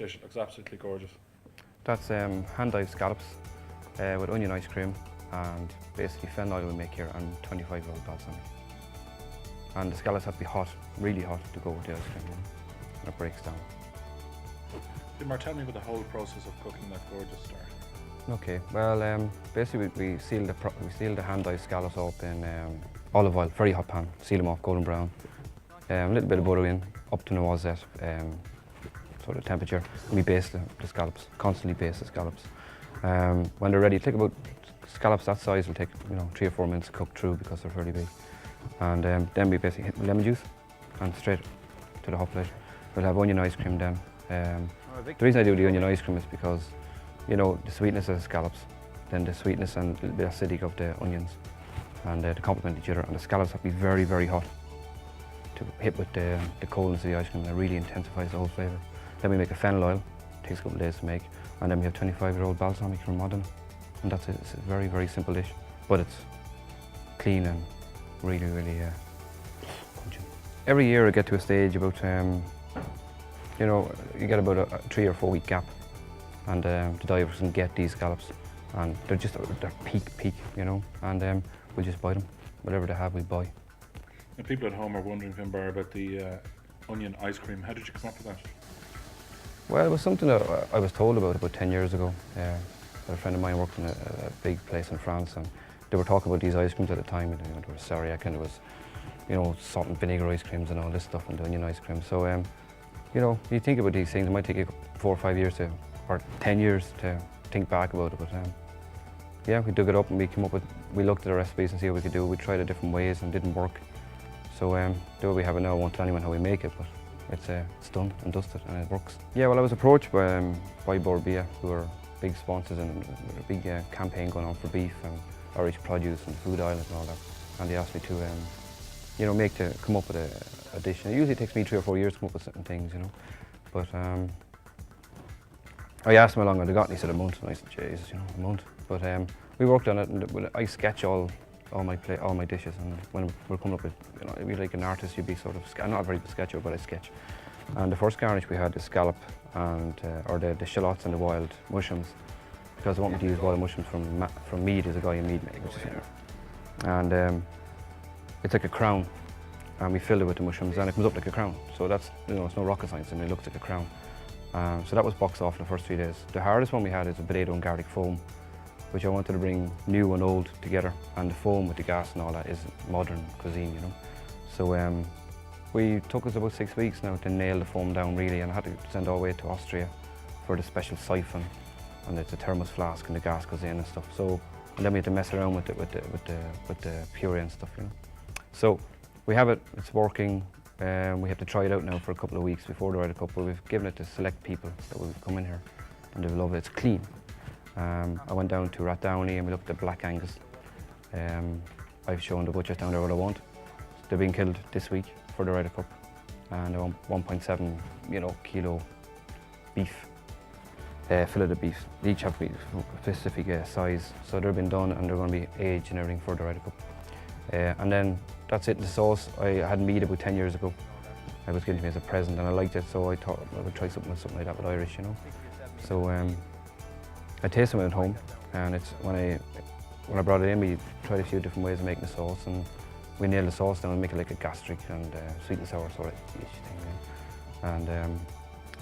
dish. It looks absolutely gorgeous. That's hand-dyed scallops with onion ice cream and basically fennel oil we make here and 25-year-old balsamic. And the scallops have to be hot, really hot, to go with the ice cream, and it breaks down. Dimar, tell me about the whole process of cooking that gorgeous start. Okay, well, basically we seal the hand-dyed scallops up in olive oil, very hot pan, seal them off golden brown. A little bit of butter in, up to noisette sort of temperature. And we baste the scallops, constantly baste the scallops. When they're ready, scallops that size will take 3 or 4 minutes to cook through because they're fairly big. And then we basically hit with lemon juice and straight to the hot plate. We'll have onion ice cream then. The reason I do the onion ice cream is because, the sweetness of the scallops, then the sweetness and a little bit acidic of the onions, and they complement each other. And the scallops have to be very, very hot to hit with the coldness of the ice cream. That really intensifies the whole flavour. Then we make a fennel oil, takes a couple of days to make, and then we have 25-year-old balsamic from Modena. And that's it. It's a very, very simple dish, but it's clean and really, really pungent. Every year I get to a stage about, you get about a 3 or 4 week gap, and the divers can get these scallops, and they're peak, and we'll just buy them. Whatever they have, we buy. And people at home are wondering, Finbar, about the onion ice cream. How did you come up with that? Well, it was something that I was told about 10 years ago. A friend of mine worked in a big place in France, and they were talking about these ice creams at the time. And, there was Sariac, and there was, salt and vinegar ice creams and all this stuff, and the onion ice cream. So, you think about these things. It might take you 4 or 5 years or 10 years to think back about it. But yeah, we dug it up and we looked at the recipes and see what we could do. We tried it different ways and it didn't work. So the way we have it now, I won't tell anyone how we make it, but it's done and dusted and it works. Yeah, well, I was approached by Bord Bia, who are big sponsors and a big campaign going on for beef and Irish produce and Food Island and all that. And they asked me to come up with a dish. And it usually takes me 3 or 4 years to come up with certain things, But I asked him how long I'd got, and he said a month. And I said, Jesus, a month. But we worked on it, and I sketch all my dishes. And when we're coming up with, if you're like an artist, you'd be sort of, I'm not a very good sketcher, but I sketch. And the first garnish we had the scallop and or the shallots and the wild mushrooms, because I want me to use wild mushrooms from Mead. There's a guy in Mead makes it. And it's like a crown, and we filled it with the mushrooms, and it comes up like a crown. So that's, it's no rocket science, and it looks like a crown. So that was boxed off in the first 3 days. The hardest one we had is a potato and garlic foam, which I wanted to bring new and old together, and the foam with the gas and all that is modern cuisine, So we took us about 6 weeks now to nail the foam down really, and I had to send it all the way to Austria for the special siphon, and it's a thermos flask and the gas goes in and stuff. So, and then we had to mess around with the puree and stuff, So we have it, it's working. We have to try it out now for a couple of weeks before the Ryder Cup, but we've given it to select people that will come in here, and they love it. It's clean. I went down to Rathdowney and we looked at Black Angus. I've shown the butchers down there what I want. They're being killed this week for the Ryder Cup, and I want 1.7 kilo beef, fillet of beef. They each have to be specific size, so they're being done and they're going to be aged and everything for the Ryder Cup. And then that's it. The sauce, I had Mead about 10 years ago. I was given to me as a present and I liked it, so I thought I would try something like that with Irish, So I tasted it at home, and it's when I brought it in, we tried a few different ways of making the sauce, and we nailed the sauce down and make it like a gastric and sweet and sour sort of thing. And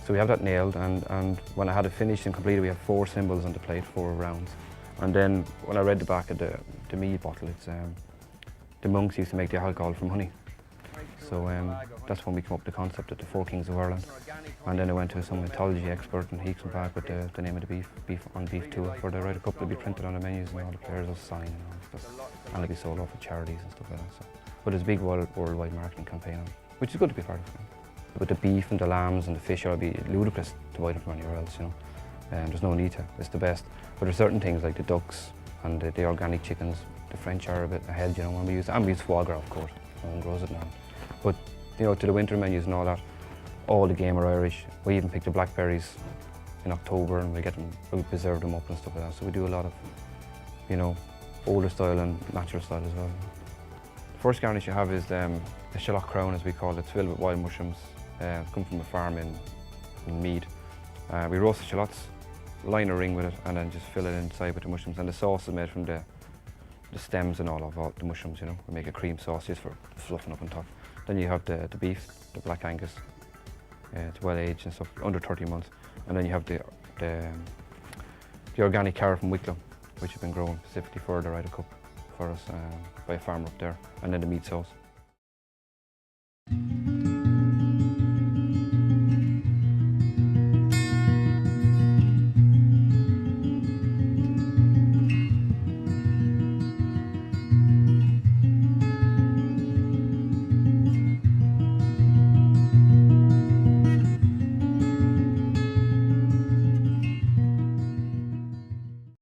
so we have that nailed, and when I had it finished and completed, we have 4 symbols on the plate, 4 rounds. And then when I read the back of the Mead bottle, it's the monks used to make the alcohol from honey. So that's when we came up with the concept of the 4 Kings of Ireland. And then I went to some mythology expert, and he came back with the name of the beef too for the Ryder Cup. It'll be printed on the menus, and all the players will sign and all that stuff. And it'll be sold off at charities and stuff like that. So. But there's a big worldwide marketing campaign on it, which is good to be part of. With the beef and the lambs and the fish, it would be ludicrous to buy them from anywhere else, There's no need to, it's the best. But there's certain things like the ducks and the organic chickens. The French are a bit ahead, when we use foie gras, of course. No one grows it now. But to the winter menus and all that, all the game are Irish. We even pick the blackberries in October, and we preserve them up and stuff like that. So we do a lot of, older style and natural style as well. The first garnish you have is the shallot crown, as we call it. It's filled with wild mushrooms. Come from a farm in Mead, We roast the shallots, line a ring with it, and then just fill it inside with the mushrooms. And the sauce is made from the stems and all of all the mushrooms, you know. We make a cream sauce just for fluffing up on top. Then you have the beef, the Black Angus. It's well aged and stuff, under 30 months. And then you have the organic carrot from Wicklow, which has been grown specifically for the Ryder Cup for us by a farmer up there. And then the meat sauce.